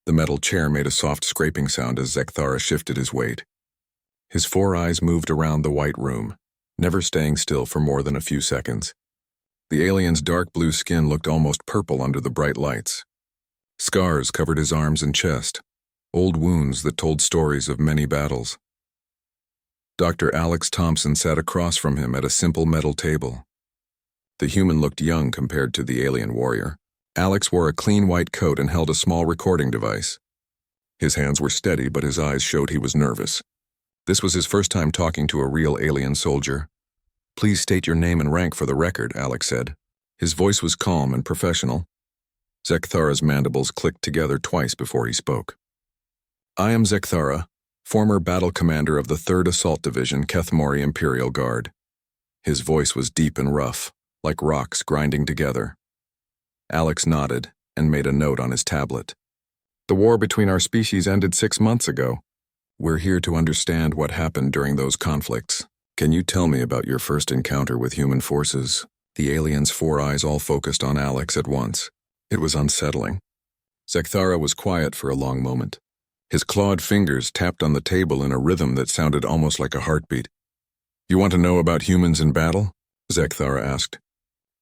The metal chair made a soft scraping sound as Zekthara shifted his weight. His four eyes moved around the white room, never staying still for more than a few seconds. The alien's dark blue skin looked almost purple under the bright lights. Scars covered his arms and chest, old wounds that told stories of many battles. Dr. Alex Thompson sat across from him at a simple metal table. The human looked young compared to the alien warrior. Alex wore a clean white coat and held a small recording device. His hands were steady, but his eyes showed he was nervous. This was his first time talking to a real alien soldier. "Please state your name and rank for the record," Alex said. His voice was calm and professional. Zekthara's mandibles clicked together twice before he spoke. "I am Zekthara, former battle commander of the 3rd Assault Division, Kethmori Imperial Guard." His voice was deep and rough, like rocks grinding together. Alex nodded and made a note on his tablet. "The war between our species ended 6 months ago. We're here to understand what happened during those conflicts. Can you tell me about your first encounter with human forces?" The alien's four eyes all focused on Alex at once. It was unsettling. Zekthara was quiet for a long moment. His clawed fingers tapped on the table in a rhythm that sounded almost like a heartbeat. "You want to know about humans in battle?" Zekthara asked.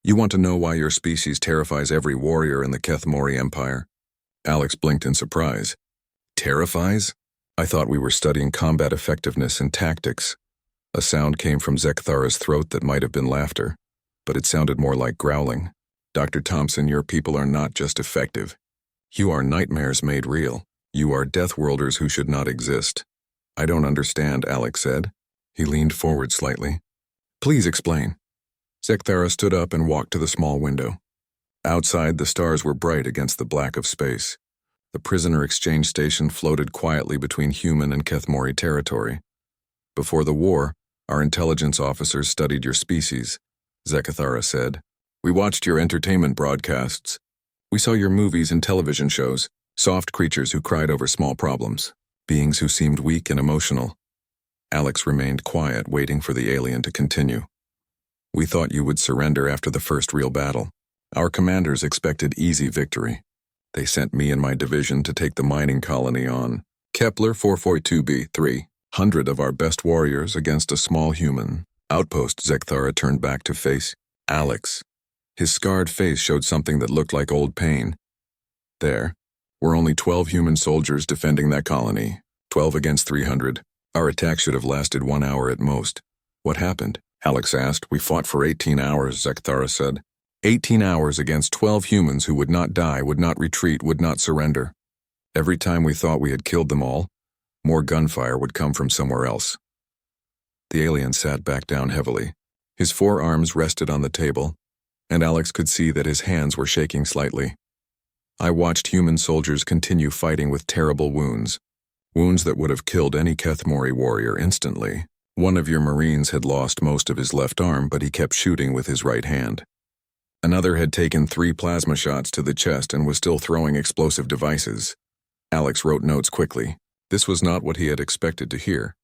"You want to know why your species terrifies every warrior in the Kethmori Empire?" Alex blinked in surprise. "Terrifies? I thought we were studying combat effectiveness and tactics." A sound came from Zekthara's throat that might have been laughter, but it sounded more like growling. "Dr. Thompson, your people are not just effective. You are nightmares made real. You are deathworlders who should not exist." "I don't understand," Alex said. He leaned forward slightly. "Please explain." Zekthara stood up and walked to the small window. Outside, the stars were bright against the black of space. The prisoner exchange station floated quietly between human and Kethmori territory. "Before the war, our intelligence officers studied your species," Zekthara said. "We watched your entertainment broadcasts. We saw your movies and television shows, soft creatures who cried over small problems, beings who seemed weak and emotional." Alex remained quiet, waiting for the alien to continue. "We thought you would surrender after the first real battle. Our commanders expected easy victory. They sent me and my division to take the mining colony on Kepler 442b, 300 of our best warriors against a small human outpost." Zekthara turned back to face Alex. His scarred face showed something that looked like old pain. "There were only 12 human soldiers defending that colony, 12 against 300. Our attack should have lasted 1 hour at most." "What happened?" Alex asked. "We fought for 18 hours, Zekthara said. 18 hours against 12 humans who would not die, would not retreat, would not surrender. Every time we thought we had killed them all, more gunfire would come from somewhere else." The alien sat back down heavily. His forearms rested on the table, and Alex could see that his hands were shaking slightly. "I watched human soldiers continue fighting with terrible wounds. Wounds that would have killed any Kethmori warrior instantly. One of your Marines had lost most of his left arm, but he kept shooting with his right hand. Another had taken 3 plasma shots to the chest and was still throwing explosive devices." Alex wrote notes quickly. This was not what he had expected to hear.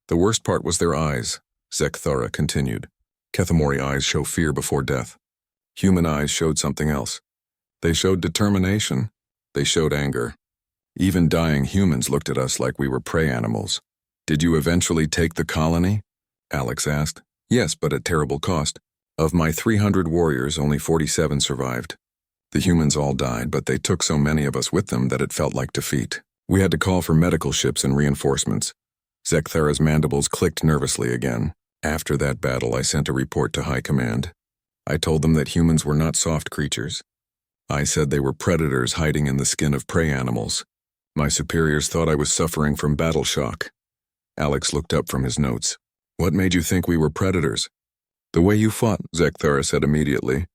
"The worst part was their eyes," Zekthara continued. "Kethmori eyes show fear before death. Human eyes showed something else. They showed determination. They showed anger. Even dying humans looked at us like we were prey animals." "Did you eventually take the colony?" Alex asked. "Yes, but at terrible cost. Of my 300 warriors, only 47 survived. The humans all died, but they took so many of us with them that it felt like defeat. We had to call for medical ships and reinforcements." Zekthara's mandibles clicked nervously again. "After that battle, I sent a report to High Command. I told them that humans were not soft creatures. I said they were predators hiding in the skin of prey animals. My superiors thought I was suffering from battle shock." Alex looked up from his notes. "What made you think we were predators?" "The way you fought," Zekthara said immediately.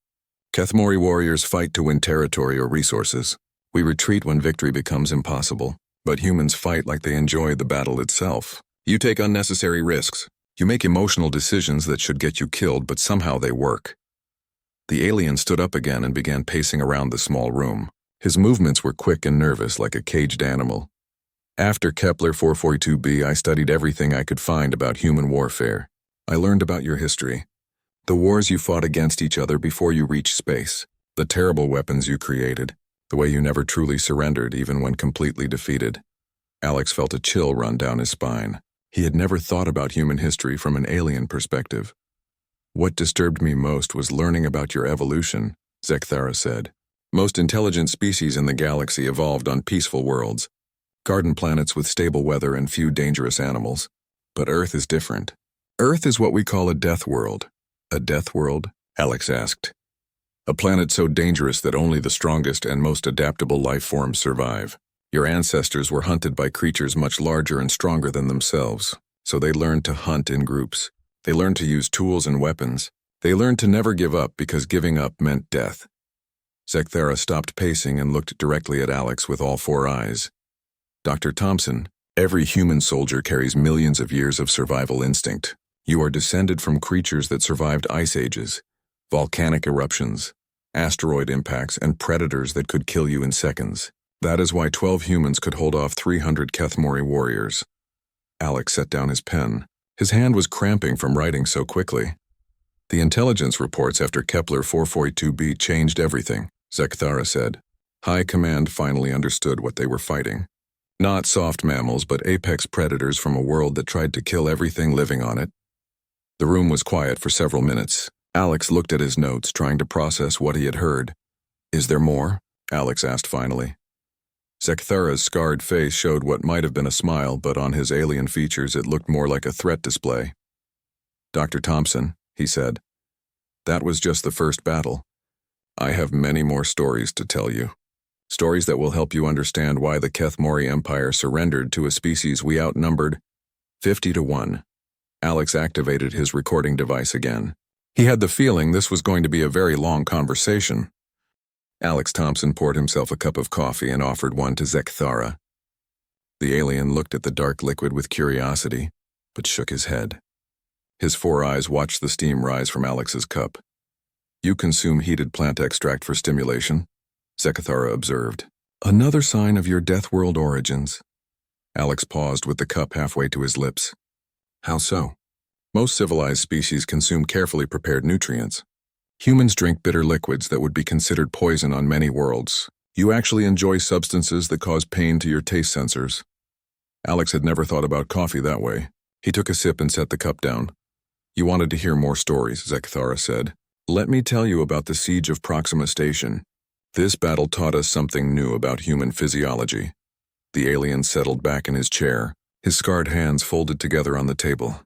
"Kethmori warriors fight to win territory or resources. We retreat when victory becomes impossible, but humans fight like they enjoy the battle itself. You take unnecessary risks. You make emotional decisions that should get you killed, but somehow they work." The alien stood up again and began pacing around the small room. His movements were quick and nervous, like a caged animal. "After Kepler 442b, I studied everything I could find about human warfare. I learned about your history. The wars you fought against each other before you reached space. The terrible weapons you created. The way you never truly surrendered, even when completely defeated. Alex felt a chill run down his spine. He had never thought about human history from an alien perspective. What disturbed me most was learning about your evolution, Zekthara said. Most intelligent species in the galaxy evolved on peaceful worlds, garden planets with stable weather and few dangerous animals. But Earth is different. Earth is what we call a death world. A death world? Alex asked. A planet so dangerous that only the strongest and most adaptable life forms survive. Your ancestors were hunted by creatures much larger and stronger than themselves, so they learned to hunt in groups. They learned to use tools and weapons. They learned to never give up because giving up meant death. Zekthara stopped pacing and looked directly at Alex with all four eyes. Dr. Thompson, every human soldier carries millions of years of survival instinct. You are descended from creatures that survived ice ages, volcanic eruptions, asteroid impacts, and predators that could kill you in seconds. That is why 12 humans could hold off 300 Kethmori warriors. Alex set down his pen. His hand was cramping from writing so quickly. The intelligence reports after Kepler 442b changed everything, Zekthara said. High Command finally understood what they were fighting. Not soft mammals, but apex predators from a world that tried to kill everything living on it. The room was quiet for several minutes. Alex looked at his notes, trying to process what he had heard. Is there more? Alex asked finally. Zekthara's scarred face showed what might have been a smile, but on his alien features it looked more like a threat display. Dr. Thompson, he said, that was just the first battle. I have many more stories to tell you. Stories that will help you understand why the Kethmori Empire surrendered to a species we outnumbered 50-1. Alex activated his recording device again. He had the feeling this was going to be a very long conversation. Alex Thompson poured himself a cup of coffee and offered one to Zekthara. The alien looked at the dark liquid with curiosity, but shook his head. His four eyes watched the steam rise from Alex's cup. You consume heated plant extract for stimulation, Zekthara observed. Another sign of your deathworld origins. Alex paused with the cup halfway to his lips. How so? Most civilized species consume carefully prepared nutrients. Humans drink bitter liquids that would be considered poison on many worlds. You actually enjoy substances that cause pain to your taste sensors. Alex had never thought about coffee that way. He took a sip and set the cup down. You wanted to hear more stories, Zekthara said. Let me tell you about the siege of Proxima Station. This battle taught us something new about human physiology. The alien settled back in his chair, his scarred hands folded together on the table.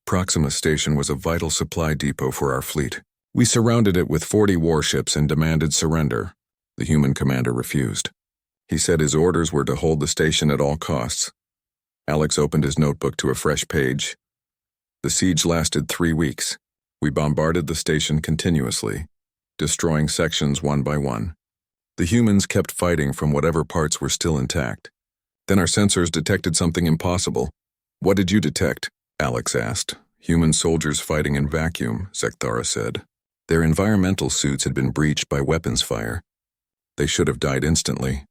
Proxima Station was a vital supply depot for our fleet. We surrounded it with 40 warships and demanded surrender. The human commander refused. He said his orders were to hold the station at all costs. Alex opened his notebook to a fresh page. The siege lasted 3 weeks. We bombarded the station continuously, destroying sections one by one. The humans kept fighting from whatever parts were still intact. Then our sensors detected something impossible. What did you detect? Alex asked. Human soldiers fighting in vacuum, Zekthara said. Their environmental suits had been breached by weapons fire. They should have died instantly.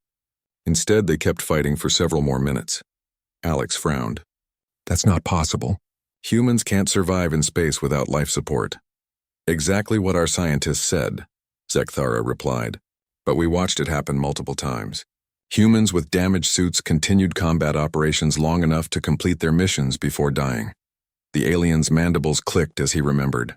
Instead, they kept fighting for several more minutes. Alex frowned. That's not possible. Humans can't survive in space without life support. Exactly what our scientists said, Zekthara replied. But we watched it happen multiple times. Humans with damaged suits continued combat operations long enough to complete their missions before dying. The alien's mandibles clicked as he remembered.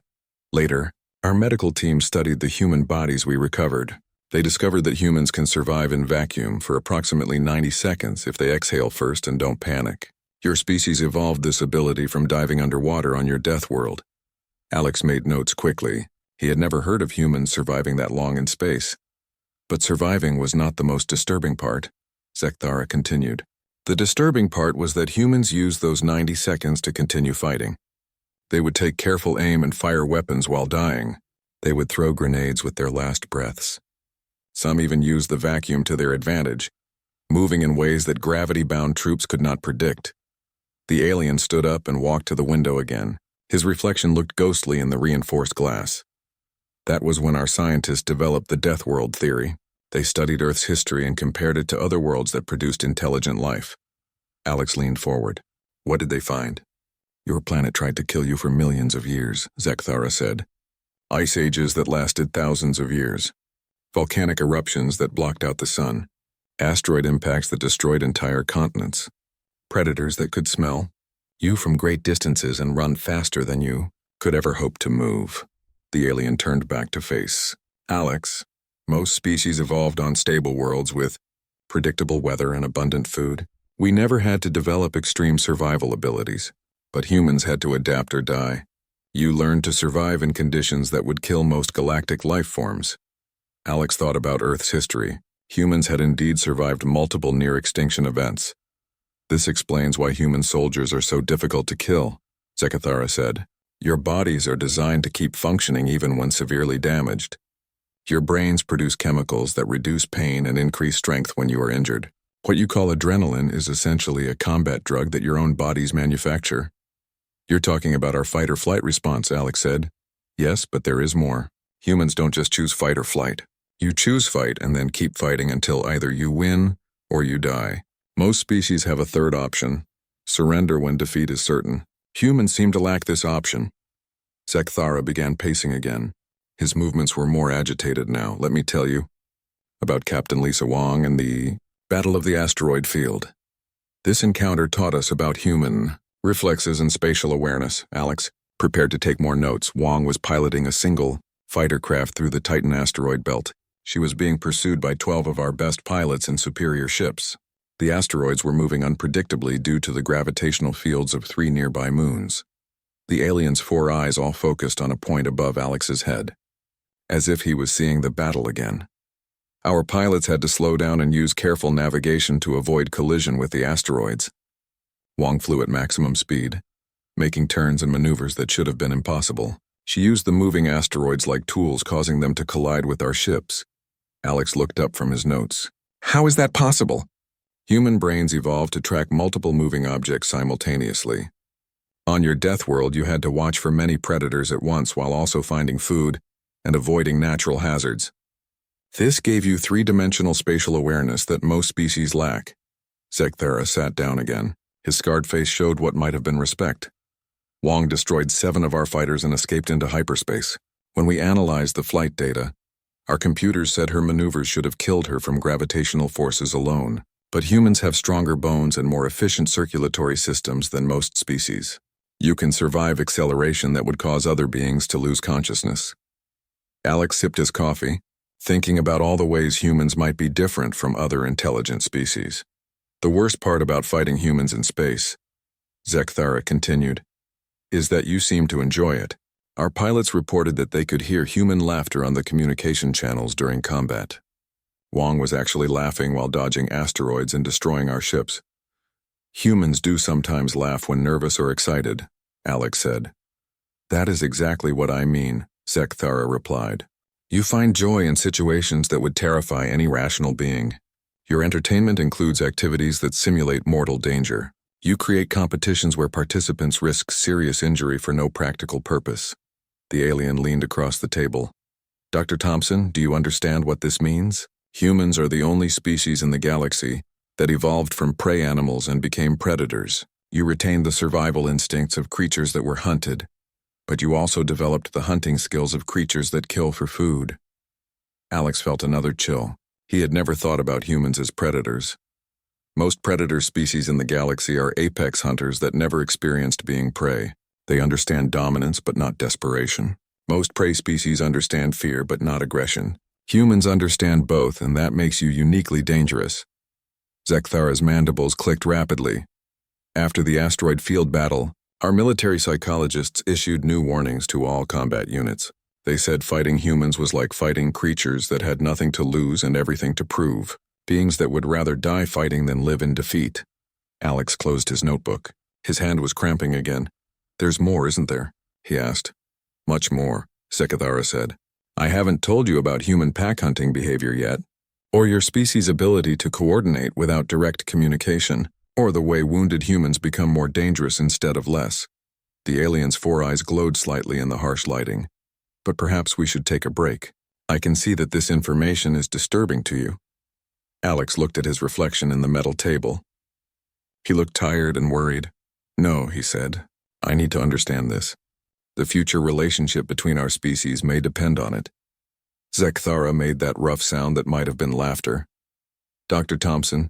Later, our medical team studied the human bodies we recovered. They discovered that humans can survive in vacuum for approximately 90 seconds if they exhale first and don't panic. Your species evolved this ability from diving underwater on your death world. Alex made notes quickly. He had never heard of humans surviving that long in space. But surviving was not the most disturbing part, Zekthara continued. The disturbing part was that humans used those 90 seconds to continue fighting. They would take careful aim and fire weapons while dying. They would throw grenades with their last breaths. Some even used the vacuum to their advantage, moving in ways that gravity-bound troops could not predict. The alien stood up and walked to the window again. His reflection looked ghostly in the reinforced glass. That was when our scientists developed the deathworld theory. They studied Earth's history and compared it to other worlds that produced intelligent life. Alex leaned forward. What did they find? Your planet tried to kill you for millions of years, Zekthara said. Ice ages that lasted thousands of years. volcanic eruptions that blocked out the sun, asteroid impacts that destroyed entire continents, predators that could smell you from great distances and run faster than you could ever hope to move. The alien turned back to face Alex. Most species evolved on stable worlds with predictable weather and abundant food. We never had to develop extreme survival abilities, but humans had to adapt or die. You learned to survive in conditions that would kill most galactic life forms. Alex thought about Earth's history. Humans had indeed survived multiple near-extinction events. This explains why human soldiers are so difficult to kill, Zekathara said. Your bodies are designed to keep functioning even when severely damaged. Your brains produce chemicals that reduce pain and increase strength when you are injured. What you call adrenaline is essentially a combat drug that your own bodies manufacture. You're talking about our fight or flight response, Alex said. Yes, but there is more. Humans don't just choose fight or flight. You choose fight and then keep fighting until either you win or you die. Most species have a third option: surrender when defeat is certain. Humans seem to lack this option. Zekathara began pacing again. His movements were more agitated now. Let me tell you about Captain Lisa Wong and the Battle of the Asteroid Field. This encounter taught us about human reflexes and spatial awareness. Alex prepared to take more notes. Wong was piloting a single fighter craft through the Titan asteroid belt. She was being pursued by 12 of our best pilots in superior ships. The asteroids were moving unpredictably due to the gravitational fields of 3 nearby moons. The alien's 4 eyes all focused on a point above Alex's head, as if he was seeing the battle again. Our pilots had to slow down and use careful navigation to avoid collision with the asteroids. Wong flew at maximum speed, making turns and maneuvers that should have been impossible. She used the moving asteroids like tools, causing them to collide with our ships. Alex looked up from his notes. How is that possible? Human brains evolved to track multiple moving objects simultaneously. On your deathworld, you had to watch for many predators at once while also finding food and avoiding natural hazards. This gave you 3-dimensional spatial awareness that most species lack. Zekathara sat down again. His scarred face showed what might have been respect. Wong destroyed 7 of our fighters and escaped into hyperspace. When we analyzed the flight data, our computers said her maneuvers should have killed her from gravitational forces alone. But humans have stronger bones and more efficient circulatory systems than most species. You can survive acceleration that would cause other beings to lose consciousness. Alex sipped his coffee, thinking about all the ways humans might be different from other intelligent species. The worst part about fighting humans in space, Zekathara continued, is that you seem to enjoy it. Our pilots reported that they could hear human laughter on the communication channels during combat. Wong was actually laughing while dodging asteroids and destroying our ships. Humans do sometimes laugh when nervous or excited, Alex said. That is exactly what I mean, Zekathara replied. You find joy in situations that would terrify any rational being. Your entertainment includes activities that simulate mortal danger. You create competitions where participants risk serious injury for no practical purpose. The alien leaned across the table. Dr. Thompson, do you understand what this means? Humans are the only species in the galaxy that evolved from prey animals and became predators. You retained the survival instincts of creatures that were hunted, but you also developed the hunting skills of creatures that kill for food. Alex felt another chill. He had never thought about humans as predators. Most predator species in the galaxy are apex hunters that never experienced being prey. They understand dominance but not desperation. Most prey species understand fear but not aggression. Humans understand both, and that makes you uniquely dangerous. Zekathara's mandibles clicked rapidly. After the asteroid field battle, our military psychologists issued new warnings to all combat units. They said fighting humans was like fighting creatures that had nothing to lose and everything to prove, beings that would rather die fighting than live in defeat. Alex closed his notebook. His hand was cramping again. There's more, isn't there? He asked. Much more, Zekathara said. I haven't told you about human pack hunting behavior yet, or your species' ability to coordinate without direct communication, or the way wounded humans become more dangerous instead of less. The alien's 4 eyes glowed slightly in the harsh lighting. But perhaps we should take a break. I can see that this information is disturbing to you. Alex looked at his reflection in the metal table. He looked tired and worried. No, he said. I need to understand this. The future relationship between our species may depend on it. Zekthara made that rough sound that might have been laughter. Dr. Thompson,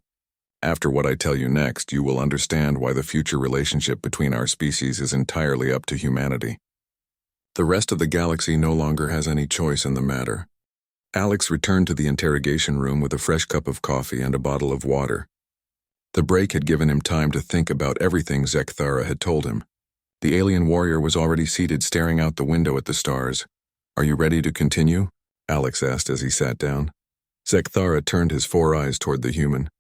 after what I tell you next, you will understand why the future relationship between our species is entirely up to humanity. The rest of the galaxy no longer has any choice in the matter. Alex returned to the interrogation room with a fresh cup of coffee and a bottle of water. The break had given him time to think about everything Zekthara had told him. The alien warrior was already seated staring out the window at the stars. "Are you ready to continue?" Alex asked as he sat down. Zekthara turned his 4 eyes toward the human.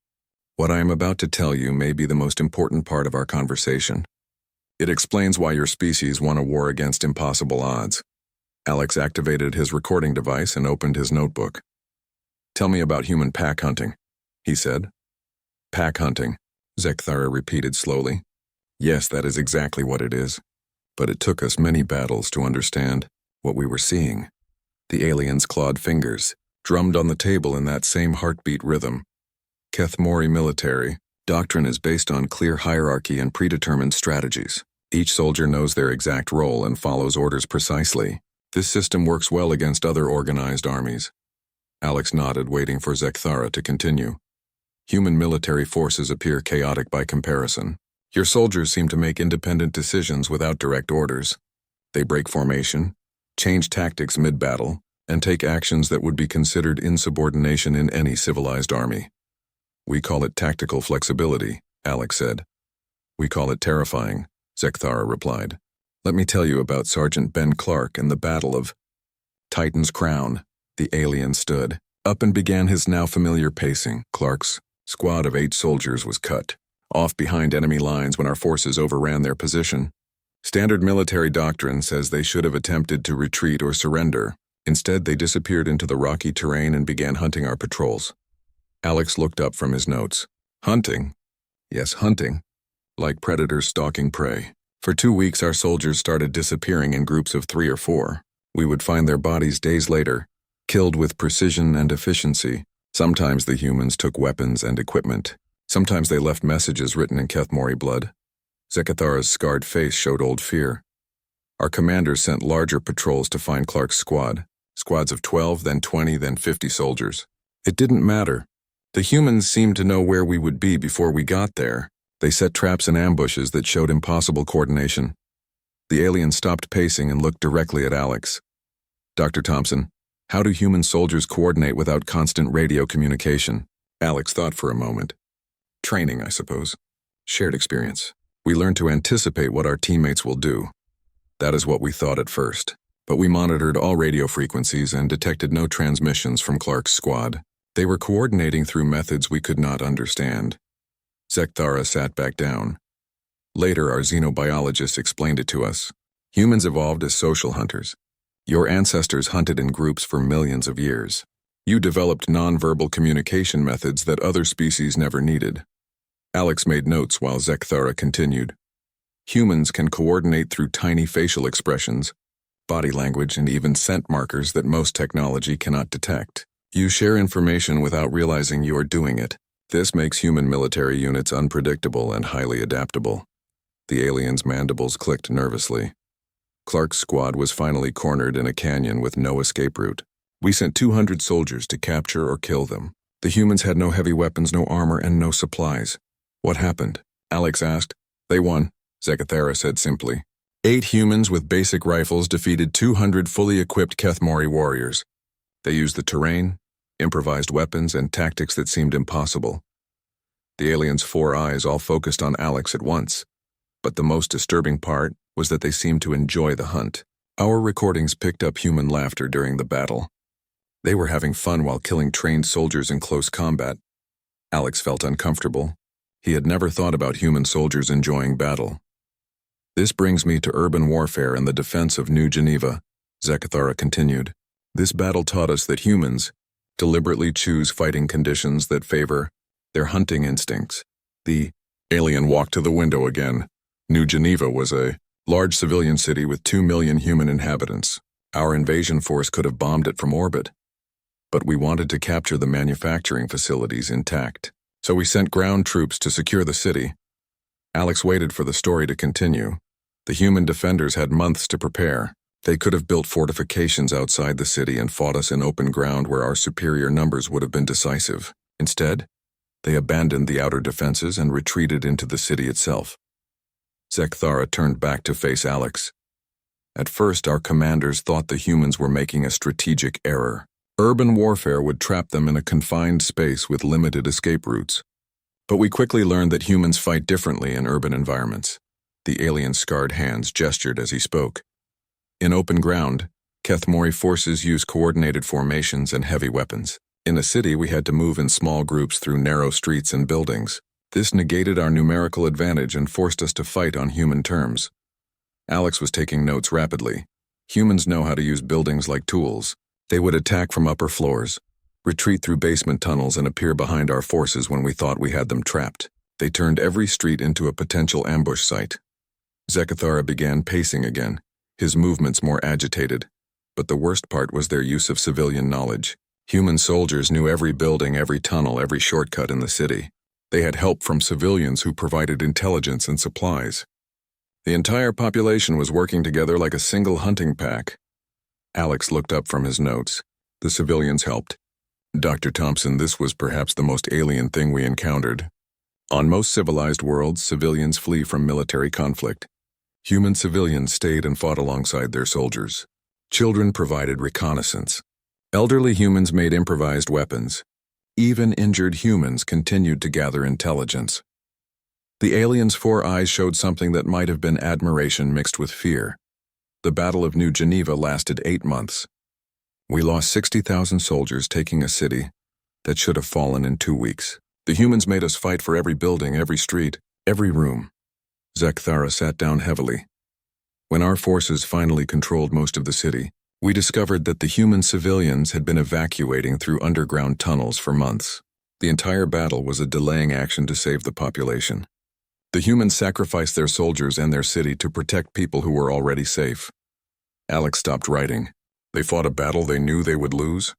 "What I am about to tell you may be the most important part of our conversation. It explains why your species won a war against impossible odds." Alex activated his recording device and opened his notebook. "Tell me about human pack hunting," he said. "Pack hunting," Zekthara repeated slowly. "Yes, that is exactly what it is. But it took us many battles to understand what we were seeing." The alien's clawed fingers drummed on the table in that same heartbeat rhythm. Kethmori military doctrine is based on clear hierarchy and predetermined strategies. Each soldier knows their exact role and follows orders precisely. This system works well against other organized armies. Alex nodded, waiting for Zekthara to continue. Human military forces appear chaotic by comparison. Your soldiers seem to make independent decisions without direct orders. They break formation, change tactics mid-battle, and take actions that would be considered insubordination in any civilized army. "We call it tactical flexibility," Alex said. "We call it terrifying," Zekthara replied. "Let me tell you about Sergeant Ben Clark and the Battle of Titan's Crown." The alien stood up and began his now familiar pacing. "Clark's squad of 8 soldiers was cut off behind enemy lines when our forces overran their position. Standard military doctrine says they should have attempted to retreat or surrender. Instead, they disappeared into the rocky terrain and began hunting our patrols." Alex looked up from his notes. "Hunting?" "Yes, hunting. Like predators stalking prey. For 2 weeks, our soldiers started disappearing in groups of 3 or 4. We would find their bodies days later, killed with precision and efficiency. Sometimes the humans took weapons and equipment. Sometimes they left messages written in Kethmori blood." Zekthara's scarred face showed old fear. "Our commanders sent larger patrols to find Clark's squad. Squads of 12, then 20, then 50 soldiers. It didn't matter. The humans seemed to know where we would be before we got there. They set traps and ambushes that showed impossible coordination." The alien stopped pacing and looked directly at Alex. "Dr. Thompson, how do human soldiers coordinate without constant radio communication?" Alex thought for a moment. "Training, I suppose. Shared experience. We learn to anticipate what our teammates will do. That is what we thought at first. But we monitored all radio frequencies and detected no transmissions from Clark's squad. They were coordinating through methods we could not understand." Zekthara sat back down. "Later, our xenobiologist explained it to us. Humans evolved as social hunters. Your ancestors hunted in groups for millions of years. You developed nonverbal communication methods that other species never needed." Alex made notes while Zekthara continued. "Humans can coordinate through tiny facial expressions, body language, and even scent markers that most technology cannot detect. You share information without realizing you are doing it. This makes human military units unpredictable and highly adaptable." The alien's mandibles clicked nervously. "Clark's squad was finally cornered in a canyon with no escape route. We sent 200 soldiers to capture or kill them. The humans had no heavy weapons, no armor, and no supplies." "What happened?" Alex asked. "They won," Zekthara said simply. 8 humans with basic rifles defeated 200 fully equipped Kethmori warriors. They used the terrain, improvised weapons, and tactics that seemed impossible. The alien's 4 eyes all focused on Alex at once. But the most disturbing part was that they seemed to enjoy the hunt. Our recordings picked up human laughter during the battle. They were having fun while killing trained soldiers in close combat. Alex felt uncomfortable. He had never thought about human soldiers enjoying battle. "This brings me to urban warfare and the defense of New Geneva," Zekthara continued. "This battle taught us that humans deliberately choose fighting conditions that favor their hunting instincts." The alien walked to the window again. New Geneva was a large civilian city with 2 million human inhabitants. Our invasion force could have bombed it from orbit. But we wanted to capture the manufacturing facilities intact. So we sent ground troops to secure the city. Alex waited for the story to continue. The human defenders had months to prepare. They could have built fortifications outside the city and fought us in open ground where our superior numbers would have been decisive. Instead, they abandoned the outer defenses and retreated into the city itself. Zekthara turned back to face Alex. At first, our commanders thought the humans were making a strategic error. Urban warfare would trap them in a confined space with limited escape routes. But we quickly learned that humans fight differently in urban environments. The alien's scarred hands gestured as he spoke. In open ground, Kethmori forces use coordinated formations and heavy weapons. In a city, we had to move in small groups through narrow streets and buildings. This negated our numerical advantage and forced us to fight on human terms. Alex was taking notes rapidly. Humans know how to use buildings like tools. They would attack from upper floors, retreat through basement tunnels, and appear behind our forces when we thought we had them trapped. They turned every street into a potential ambush site. Zekthara began pacing again, his movements more agitated. But the worst part was their use of civilian knowledge. Human soldiers knew every building, every tunnel, every shortcut in the city. They had help from civilians who provided intelligence and supplies. The entire population was working together like a single hunting pack. Alex looked up from his notes. The civilians helped. Dr. Thompson, this was perhaps the most alien thing we encountered. On most civilized worlds, civilians flee from military conflict. Human civilians stayed and fought alongside their soldiers. Children provided reconnaissance. Elderly humans made improvised weapons. Even injured humans continued to gather intelligence. The aliens' 4 eyes showed something that might have been admiration mixed with fear. The Battle of New Geneva lasted 8 months. We lost 60,000 soldiers taking a city that should have fallen in 2 weeks. The humans made us fight for every building, every street, every room. Zekthara sat down heavily. When our forces finally controlled most of the city, we discovered that the human civilians had been evacuating through underground tunnels for months. The entire battle was a delaying action to save the population. The humans sacrificed their soldiers and their city to protect people who were already safe. Alex stopped writing. They fought a battle they knew they would lose?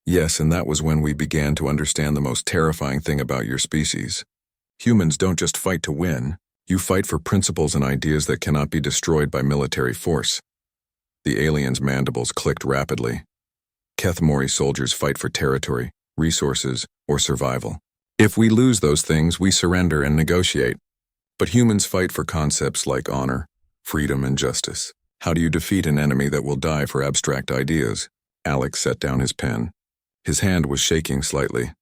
Yes, and that was when we began to understand the most terrifying thing about your species. Humans don't just fight to win. You fight for principles and ideas that cannot be destroyed by military force. The aliens' mandibles clicked rapidly. Kethmori soldiers fight for territory, resources, or survival. If we lose those things, we surrender and negotiate. But humans fight for concepts like honor, freedom, and justice. How do you defeat an enemy that will die for abstract ideas? Alex set down his pen. His hand was shaking slightly.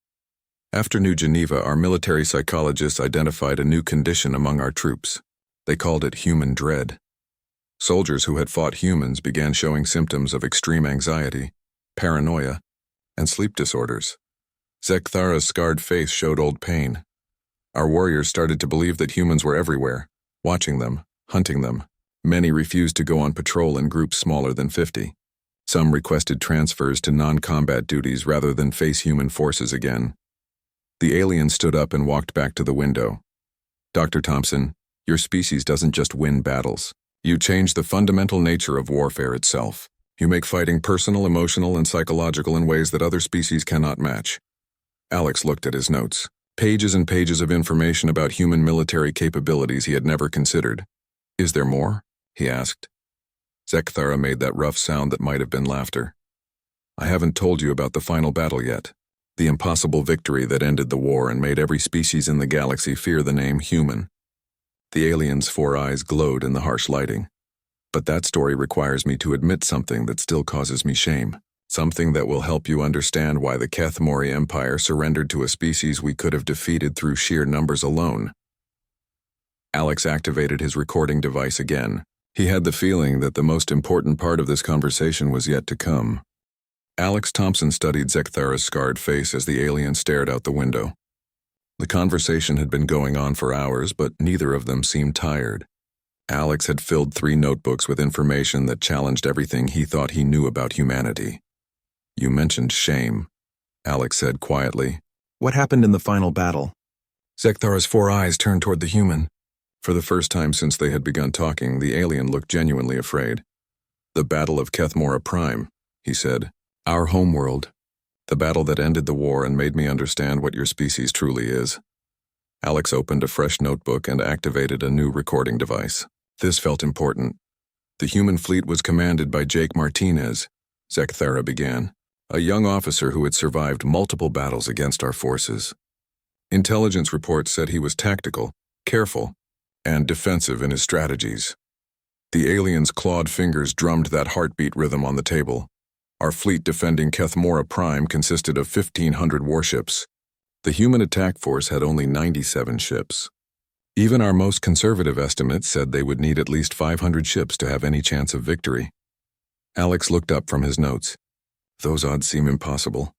After New Geneva, our military psychologists identified a new condition among our troops. They called it human dread. Soldiers who had fought humans began showing symptoms of extreme anxiety, paranoia, and sleep disorders. Zekthara's scarred face showed old pain. Our warriors started to believe that humans were everywhere, watching them, hunting them. Many refused to go on patrol in groups smaller than 50. Some requested transfers to non-combat duties rather than face human forces again. The alien stood up and walked back to the window. Dr. Thompson, your species doesn't just win battles. You change the fundamental nature of warfare itself. You make fighting personal, emotional, and psychological in ways that other species cannot match. Alex looked at his notes. Pages and pages of information about human military capabilities he had never considered. Is there more? He asked. Zekthara made that rough sound that might have been laughter. I haven't told you about the final battle yet. The impossible victory that ended the war and made every species in the galaxy fear the name human. The alien's 4 eyes glowed in the harsh lighting. But that story requires me to admit something that still causes me shame. Something that will help you understand why the Kethmori Empire surrendered to a species we could have defeated through sheer numbers alone. Alex activated his recording device again. He had the feeling that the most important part of this conversation was yet to come. Alex Thompson studied Zekthara's scarred face as the alien stared out the window. The conversation had been going on for hours, but neither of them seemed tired. Alex had filled 3 notebooks with information that challenged everything he thought he knew about humanity. You mentioned shame, Alex said quietly. What happened in the final battle? Zekthara's 4 eyes turned toward the human. For the first time since they had begun talking, the alien looked genuinely afraid. The Battle of Kethmora Prime, he said. Our homeworld. The battle that ended the war and made me understand what your species truly is. Alex opened a fresh notebook and activated a new recording device. This felt important. The human fleet was commanded by Jake Martinez, Zekthara began, a young officer who had survived multiple battles against our forces. Intelligence reports said he was tactical, careful, and defensive in his strategies. The aliens' clawed fingers drummed that heartbeat rhythm on the table. Our fleet defending Kethmora Prime consisted of 1,500 warships. The human attack force had only 97 ships. Even our most conservative estimates said they would need at least 500 ships to have any chance of victory. Alex looked up from his notes. Those odds seem impossible.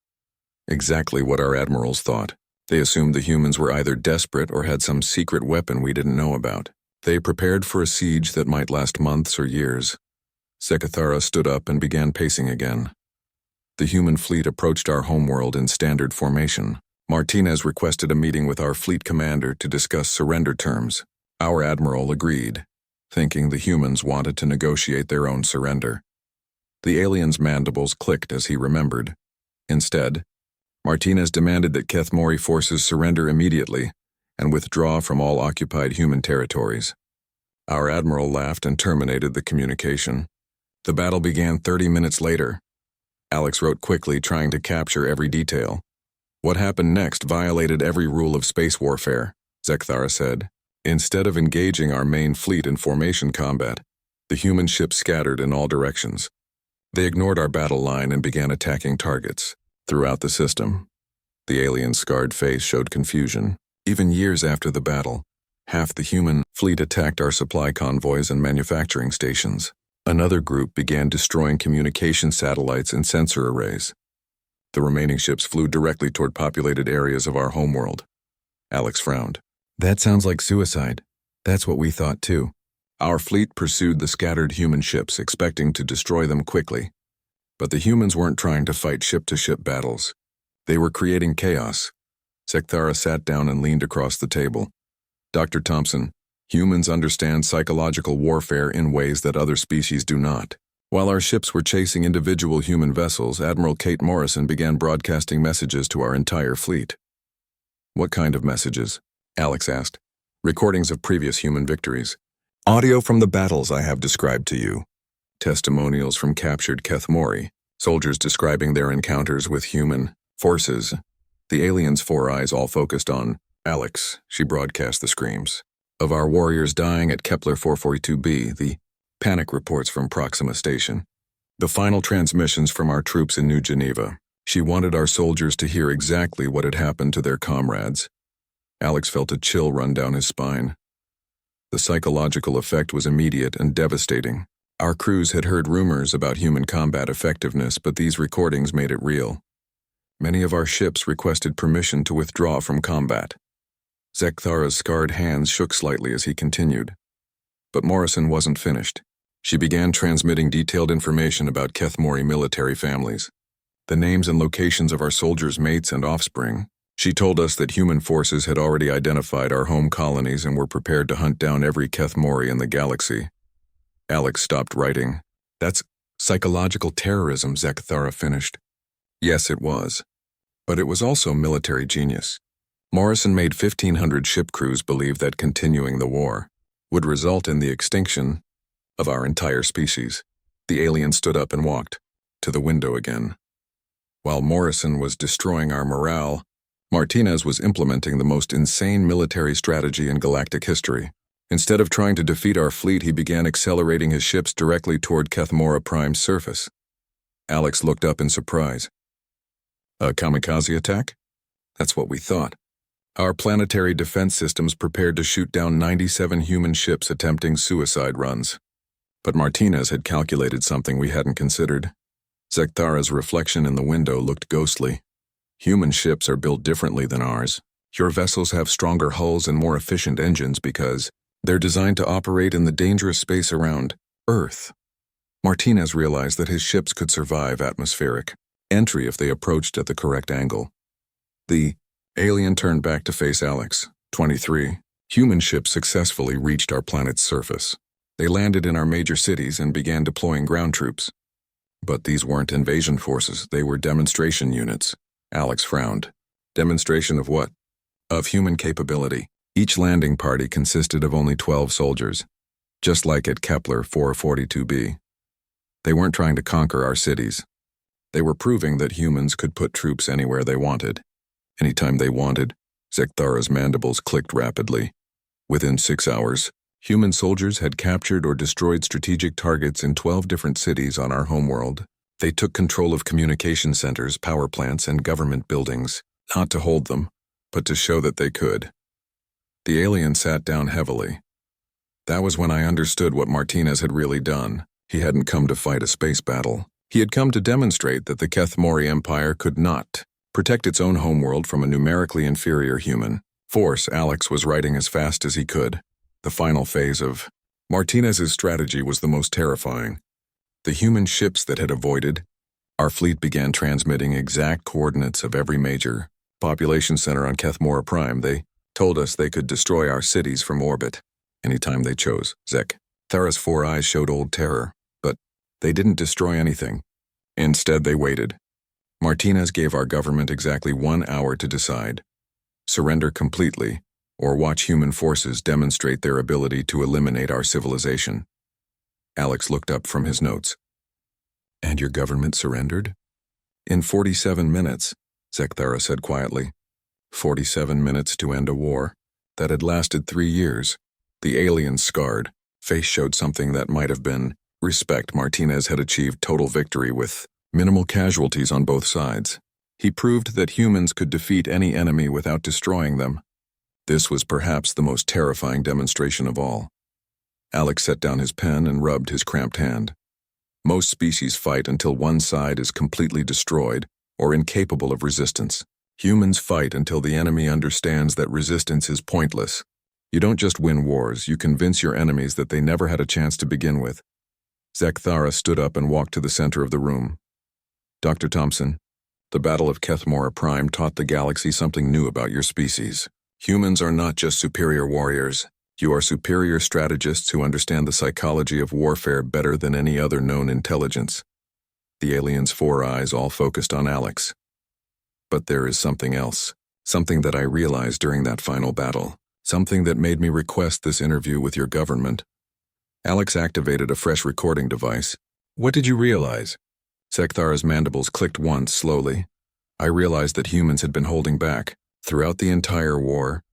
Exactly what our admirals thought. They assumed the humans were either desperate or had some secret weapon we didn't know about. They prepared for a siege that might last months or years. Zekthara stood up and began pacing again. The human fleet approached our homeworld in standard formation. Martinez requested a meeting with our fleet commander to discuss surrender terms. Our admiral agreed, thinking the humans wanted to negotiate their own surrender. The alien's mandibles clicked as he remembered. Instead, Martinez demanded that Kethmori forces surrender immediately and withdraw from all occupied human territories. Our admiral laughed and terminated the communication. The battle began 30 minutes later. Alex wrote quickly, trying to capture every detail. What happened next violated every rule of space warfare, Zekthara said. Instead of engaging our main fleet in formation combat, the human ships scattered in all directions. They ignored our battle line and began attacking targets. Throughout the system, the alien's scarred face showed confusion. Even years after the battle, half the human fleet attacked our supply convoys and manufacturing stations. Another group began destroying communication satellites and sensor arrays. The remaining ships flew directly toward populated areas of our homeworld. Alex frowned. That sounds like suicide. That's what we thought too. Our fleet pursued the scattered human ships, expecting to destroy them quickly. But the humans weren't trying to fight ship-to-ship battles. They were creating chaos. Zekthara sat down and leaned across the table. Dr. Thompson, humans understand psychological warfare in ways that other species do not. While our ships were chasing individual human vessels, Admiral Kate Morrison began broadcasting messages to our entire fleet. What kind of messages? Alex asked. Recordings of previous human victories. Audio from the battles I have described to you. Testimonials from captured Kethmori, soldiers describing their encounters with human forces. The alien's four eyes all focused on Alex. She broadcast the screams of our warriors dying at Kepler 442b, the panic reports from Proxima Station, the final transmissions from our troops in New Geneva. She wanted our soldiers to hear exactly what had happened to their comrades. Alex felt a chill run down his spine. The psychological effect was immediate and devastating. Our crews had heard rumors about human combat effectiveness, but these recordings made it real. Many of our ships requested permission to withdraw from combat. Zekthara's scarred hands shook slightly as he continued. But Morrison wasn't finished. She began transmitting detailed information about Kethmori military families, the names and locations of our soldiers' mates and offspring. She told us that human forces had already identified our home colonies and were prepared to hunt down every Kethmori in the galaxy. Alex stopped writing. That's psychological terrorism, Zekthara finished. Yes, it was. But it was also military genius. Morrison made 1,500 ship crews believe that continuing the war would result in the extinction of our entire species. The alien stood up and walked to the window again. While Morrison was destroying our morale, Martinez was implementing the most insane military strategy in galactic history. Instead of trying to defeat our fleet, he began accelerating his ships directly toward Kethmora Prime's surface. Alex looked up in surprise. A kamikaze attack? That's what we thought. Our planetary defense systems prepared to shoot down 97 human ships attempting suicide runs. But Martinez had calculated something we hadn't considered. Zekthara's reflection in the window looked ghostly. Human ships are built differently than ours. Your vessels have stronger hulls and more efficient engines because they're designed to operate in the dangerous space around Earth. Martinez realized that his ships could survive atmospheric entry if they approached at the correct angle. The alien turned back to face Alex. 23. Human ships successfully reached our planet's surface. They landed in our major cities and began deploying ground troops. But these weren't invasion forces, they were demonstration units. Alex frowned. Demonstration of what? Of human capability. Each landing party consisted of only 12 soldiers. just like at Kepler 442b. They weren't trying to conquer our cities. They were proving that humans could put troops anywhere they wanted. Anytime they wanted. Zekthara's mandibles clicked rapidly. Within 6 hours, human soldiers had captured or destroyed strategic targets in 12 different cities on our homeworld. They took control of communication centers, power plants, and government buildings, not to hold them, but to show that they could. The alien sat down heavily. That was when I understood what Martinez had really done. He hadn't come to fight a space battle. He had come to demonstrate that the Kethmori Empire could not protect its own homeworld from a numerically inferior human force. Alex was writing as fast as he could. The final phase of Martinez's strategy was the most terrifying. The human ships that had avoided, our fleet began transmitting exact coordinates of every major population center on Kethmora Prime. They told us they could destroy our cities from orbit anytime they chose. Thara's 4 eyes showed old terror, but they didn't destroy anything. Instead, they waited. Martinez gave our government exactly 1 hour to decide. Surrender completely, or watch human forces demonstrate their ability to eliminate our civilization. Alex looked up from his notes. And your government surrendered? In 47 minutes, Zekthara said quietly. 47 minutes to end a war that had lasted 3 years. The alien's scarred face showed something that might have been respect. Martinez had achieved total victory with minimal casualties on both sides. He proved that humans could defeat any enemy without destroying them. This was perhaps the most terrifying demonstration of all. Alex set down his pen and rubbed his cramped hand. Most species fight until one side is completely destroyed or incapable of resistance. Humans fight until the enemy understands that resistance is pointless. You don't just win wars, you convince your enemies that they never had a chance to begin with. Zekthara stood up and walked to the center of the room. Dr. Thompson, the Battle of Kethmora Prime taught the galaxy something new about your species. Humans are not just superior warriors. You are superior strategists who understand the psychology of warfare better than any other known intelligence. The alien's 4 eyes all focused on Alex. But there is something else, something that I realized during that final battle, something that made me request this interview with your government. Alex activated a fresh recording device. What did you realize? Zekthara's mandibles clicked once, slowly. I realized that humans had been holding back. Throughout the entire war,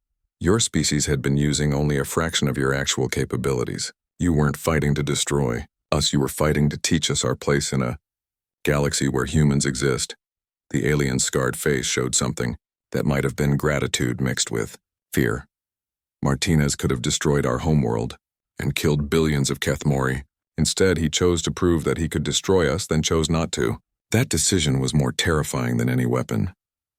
your species had been using only a fraction of your actual capabilities. You weren't fighting to destroy us, you were fighting to teach us our place in a galaxy where humans exist. The alien's scarred face showed something that might have been gratitude mixed with fear. Martinez could have destroyed our homeworld and killed billions of Kethmori. Instead, he chose to prove that he could destroy us, then chose not to. That decision was more terrifying than any weapon.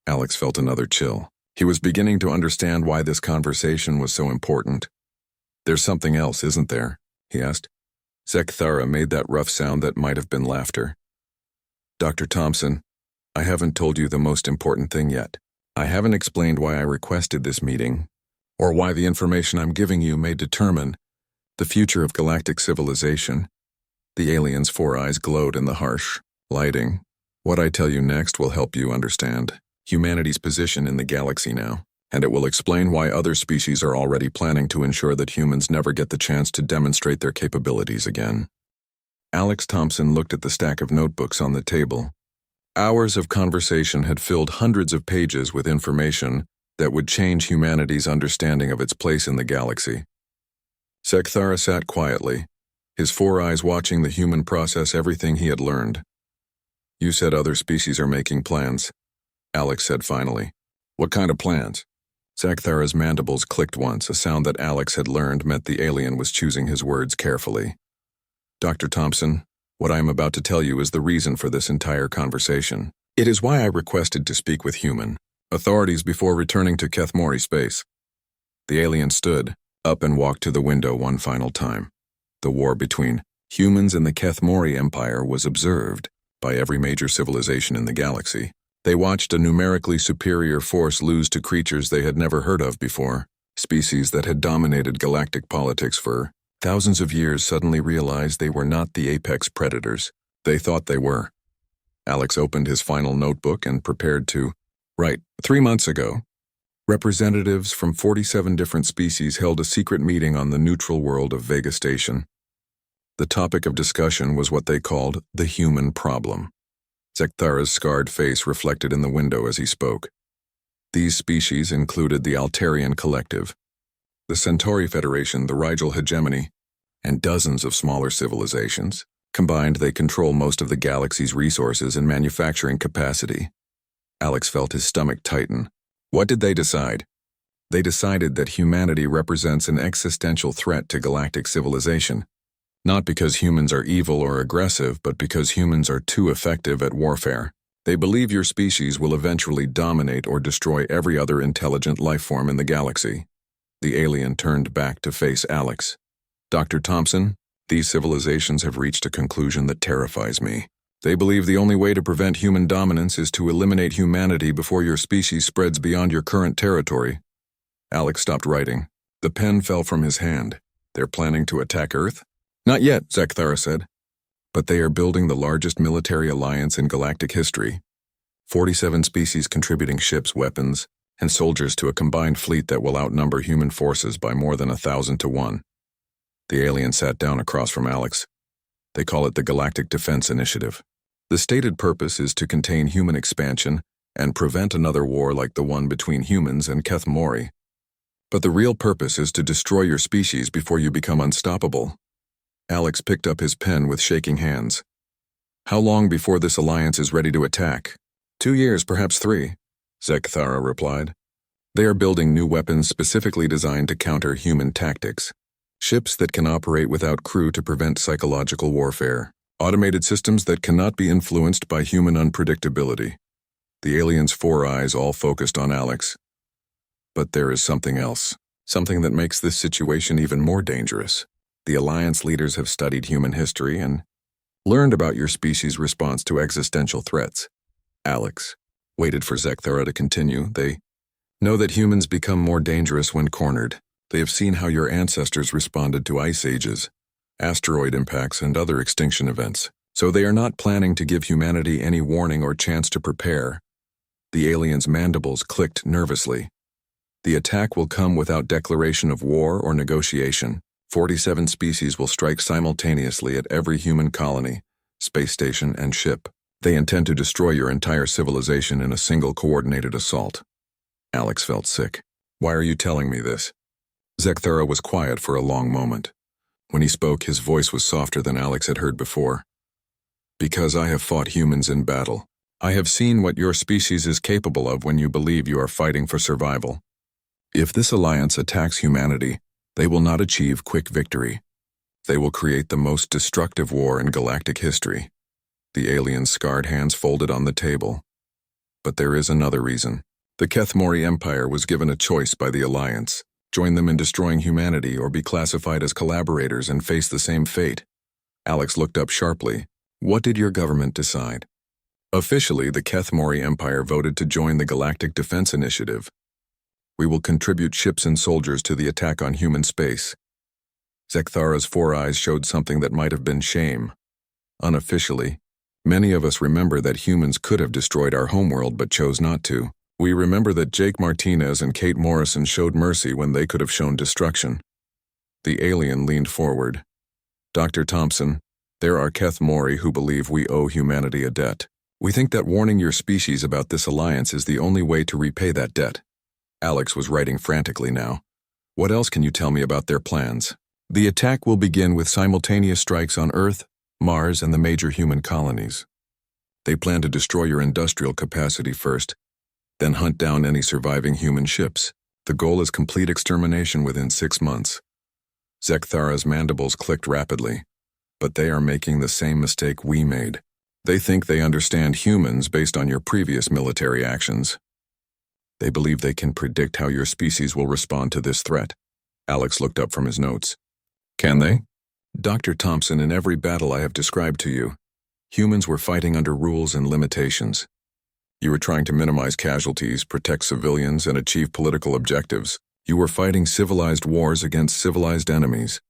Alex felt another chill. He was beginning to understand why this conversation was so important. There's something else, isn't there? He asked. Zekthara made that rough sound that might have been laughter. Dr. Thompson, I haven't told you the most important thing yet. I haven't explained why I requested this meeting, or why the information I'm giving you may determine the future of galactic civilization. The alien's 4 eyes glowed in the harsh lighting. What I tell you next will help you understand humanity's position in the galaxy now, and it will explain why other species are already planning to ensure that humans never get the chance to demonstrate their capabilities again. Alex Thompson looked at the stack of notebooks on the table. Hours of conversation had filled hundreds of pages with information that would change humanity's understanding of its place in the galaxy. Zekthara sat quietly, his 4 eyes watching the human process everything he had learned. You said other species are making plans, Alex said finally. What kind of plans? Zekthara's mandibles clicked once, a sound that Alex had learned meant the alien was choosing his words carefully. Dr. Thompson, what I am about to tell you is the reason for this entire conversation. It is why I requested to speak with human authorities before returning to Kethmori space. The alien stood up and walked to the window one final time. The war between humans and the Kethmori Empire was observed by every major civilization in the galaxy. They watched a numerically superior force lose to creatures they had never heard of before. Species that had dominated galactic politics for thousands of years suddenly realized they were not the apex predators they thought they were. Alex opened his final notebook and prepared to write. 3 months ago, Representatives from 47 different species held a secret meeting on the neutral world of Vega Station. The topic of discussion was what they called the human problem. Zekthara's scarred face reflected in the window as he spoke. These species included the Altarian Collective, the Centauri Federation, the Rigel Hegemony, and dozens of smaller civilizations. Combined, they control most of the galaxy's resources and manufacturing capacity. Alex felt his stomach tighten. What did they decide? They decided that humanity represents an existential threat to galactic civilization. Not because humans are evil or aggressive, but because humans are too effective at warfare. They believe your species will eventually dominate or destroy every other intelligent life form in the galaxy. The alien turned back to face Alex. Dr. Thompson, these civilizations have reached a conclusion that terrifies me. They believe the only way to prevent human dominance is to eliminate humanity before your species spreads beyond your current territory. Alex stopped writing. The pen fell from his hand. They're planning to attack Earth? Not yet, Zekthara said. But they are building the largest military alliance in galactic history. 47 species contributing ships, weapons, and soldiers to a combined fleet that will outnumber human forces by more than 1,000 to 1. The alien sat down across from Alex. They call it the Galactic Defense Initiative. The stated purpose is to contain human expansion and prevent another war like the one between humans and Keth Mori. But the real purpose is to destroy your species before you become unstoppable. Alex picked up his pen with shaking hands. How long before this alliance is ready to attack? 2 years, perhaps 3, Zekthara replied. They are building new weapons specifically designed to counter human tactics. Ships that can operate without crew to prevent psychological warfare. Automated systems that cannot be influenced by human unpredictability. The alien's 4 eyes all focused on Alex. But there is something else. Something that makes this situation even more dangerous. The Alliance leaders have studied human history and learned about your species' response to existential threats. Alex waited for Zekthara to continue. They know that humans become more dangerous when cornered. They have seen how your ancestors responded to ice ages, asteroid impacts, and other extinction events. So they are not planning to give humanity any warning or chance to prepare. The alien's mandibles clicked nervously. The attack will come without declaration of war or negotiation. 47 species will strike simultaneously at every human colony, space station, and ship. They intend to destroy your entire civilization in a single coordinated assault. Alex felt sick. Why are you telling me this? Zekthara was quiet for a long moment. When he spoke, his voice was softer than Alex had heard before. Because I have fought humans in battle. I have seen what your species is capable of when you believe you are fighting for survival. If this alliance attacks humanity, they will not achieve quick victory. They will create the most destructive war in galactic history. The alien's scarred hands folded on the table. But there is another reason. The Keth Mori Empire was given a choice by the Alliance. Join them in destroying humanity or be classified as collaborators and face the same fate. Alex looked up sharply. What did your government decide? Officially, the Keth Mori Empire voted to join the Galactic Defense Initiative. We will contribute ships and soldiers to the attack on human space. Zekthara's 4 eyes showed something that might have been shame. Unofficially, many of us remember that humans could have destroyed our homeworld but chose not to. We remember that Jake Martinez and Kate Morrison showed mercy when they could have shown destruction. The alien leaned forward. Dr. Thompson, there are Keth Mori who believe we owe humanity a debt. We think that warning your species about this alliance is the only way to repay that debt. Alex was writing frantically now. What else can you tell me about their plans? The attack will begin with simultaneous strikes on Earth, Mars, and the major human colonies. They plan to destroy your industrial capacity first, then hunt down any surviving human ships. The goal is complete extermination within 6 months. Zekthara's mandibles clicked rapidly, but they are making the same mistake we made. They think they understand humans based on your previous military actions. They believe they can predict how your species will respond to this threat. Alex looked up from his notes. Can they? Dr. Thompson, in every battle I have described to you, humans were fighting under rules and limitations. You were trying to minimize casualties, protect civilians, and achieve political objectives. You were fighting civilized wars against civilized enemies.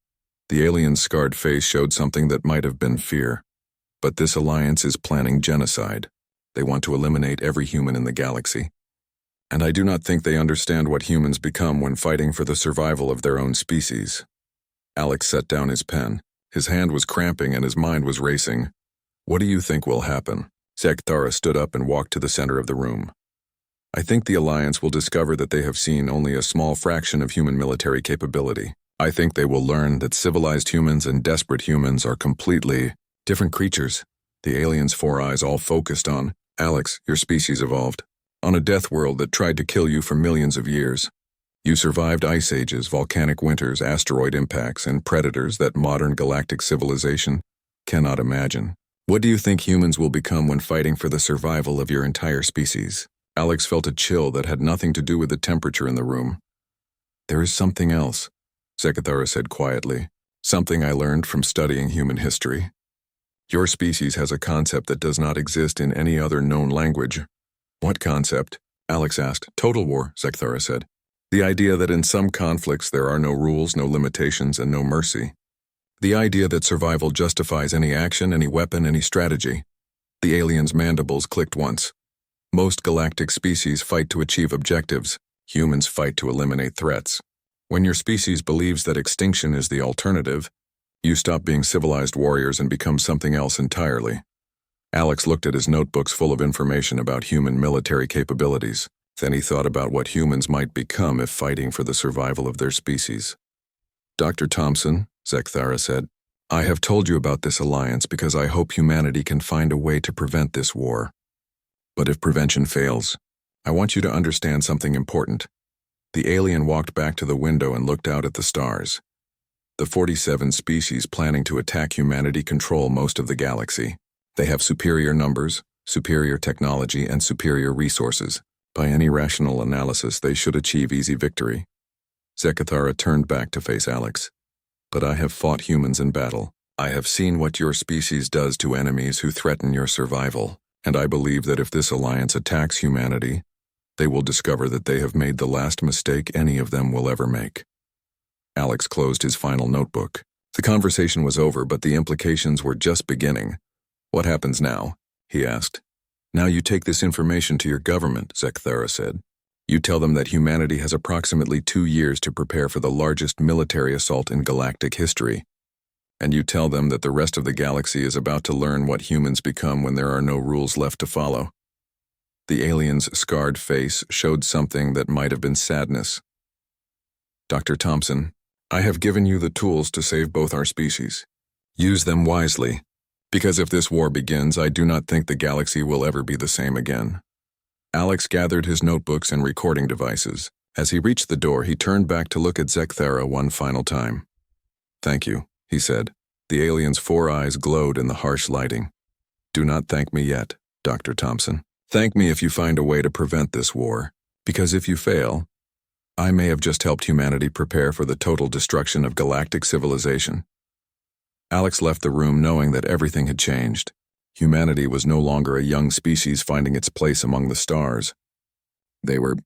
The alien's scarred face showed something that might have been fear. But this alliance is planning genocide. They want to eliminate every human in the galaxy. And I do not think they understand what humans become when fighting for the survival of their own species. Alex set down his pen. His hand was cramping and his mind was racing. What do you think will happen? Zekthara stood up and walked to the center of the room. I think the Alliance will discover that they have seen only a small fraction of human military capability. I think they will learn that civilized humans and desperate humans are completely different creatures. The aliens' four eyes all focused on, Alex, your species evolved on a death world that tried to kill you for millions of years. You survived ice ages, volcanic winters, asteroid impacts, and predators that modern galactic civilization cannot imagine. What do you think humans will become when fighting for the survival of your entire species? Alex felt a chill that had nothing to do with the temperature in the room. There is something else, Zekthara said quietly. Something I learned from studying human history. Your species has a concept that does not exist in any other known language. What concept? Alex asked. Total war, Zekthara said. The idea that in some conflicts there are no rules, no limitations, and no mercy. The idea that survival justifies any action, any weapon, any strategy. The alien's mandibles clicked once. Most galactic species fight to achieve objectives. Humans fight to eliminate threats. When your species believes that extinction is the alternative, you stop being civilized warriors and become something else entirely. Alex looked at his notebooks full of information about human military capabilities. Then he thought about what humans might become if fighting for the survival of their species. Dr. Thompson, Zekthara said, I have told you about this alliance because I hope humanity can find a way to prevent this war. But if prevention fails, I want you to understand something important. The alien walked back to the window and looked out at the stars. The 47 species planning to attack humanity control most of the galaxy. They have superior numbers, superior technology, and superior resources. By any rational analysis, they should achieve easy victory. Zekthara turned back to face Alex. But I have fought humans in battle. I have seen what your species does to enemies who threaten your survival, and I believe that if this alliance attacks humanity, they will discover that they have made the last mistake any of them will ever make. Alex closed his final notebook. The conversation was over, but the implications were just beginning. What happens now? He asked. Now you take this information to your government, Zekthara said. You tell them that humanity has approximately 2 years to prepare for the largest military assault in galactic history. And you tell them that the rest of the galaxy is about to learn what humans become when there are no rules left to follow. The alien's scarred face showed something that might have been sadness. Dr. Thompson, I have given you the tools to save both our species. Use them wisely. Because if this war begins, I do not think the galaxy will ever be the same again. Alex gathered his notebooks and recording devices. As he reached the door, he turned back to look at Zekthara one final time. Thank you, he said. The alien's 4 eyes glowed in the harsh lighting. Do not thank me yet, Dr. Thompson. Thank me if you find a way to prevent this war, because if you fail, I may have just helped humanity prepare for the total destruction of galactic civilization. Alex left the room knowing that everything had changed. Humanity was no longer a young species finding its place among the stars. They were